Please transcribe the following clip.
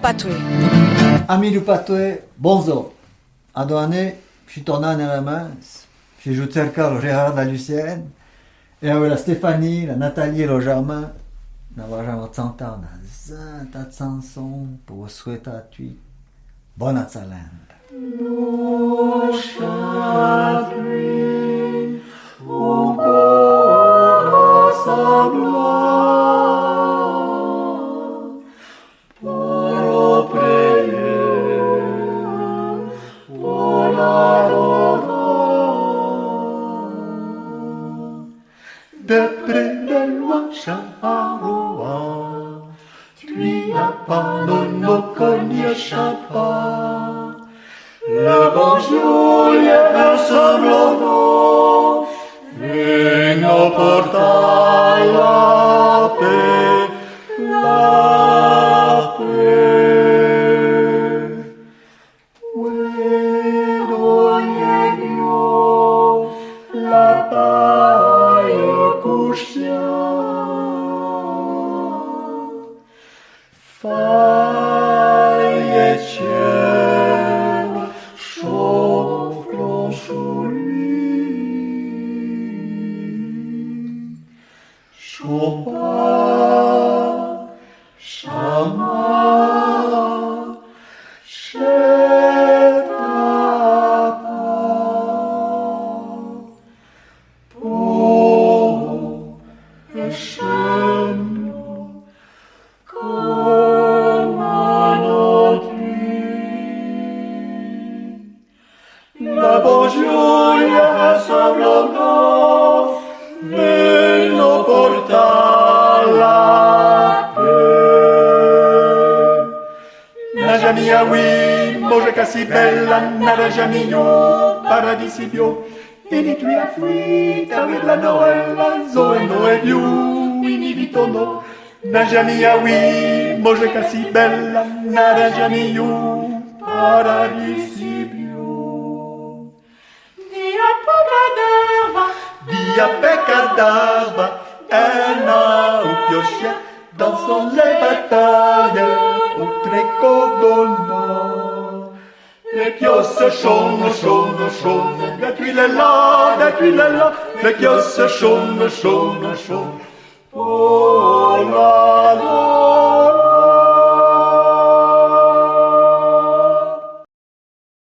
patue. Amiru patue, bonzo. Adoane, și tornane la mans, și je cerca lo Gérard la Lucienne, et la Stéphanie, la Nathalie et le Germain, n'avoir jamais entendu ta chanson pour souhaiter à toi bonne atsalende. Depre de loin Charoa, tu as pas non connais pas. Le bonjour est un semblant, et nous porta la paix, la paix. Puedo yo la paille couchée. Faille ciel, chauffe sous lui. Chopin, chama, chetapa, po, scendo, la bonjour est semblant, mais nous porta la paix. Na jamia oui, moje casi bella, nada jamio, paradisibio, e di tui afflitta per la Noella, zoe noe più, inivitono. Na jamia oui, moje casi bella, nada jamio, paradisibio. Dia peccadava, era o pioche, dançons les batailles, au trécodonna. Les piosses chaunent, depuis les là, les piosses chaunent. Oh la la.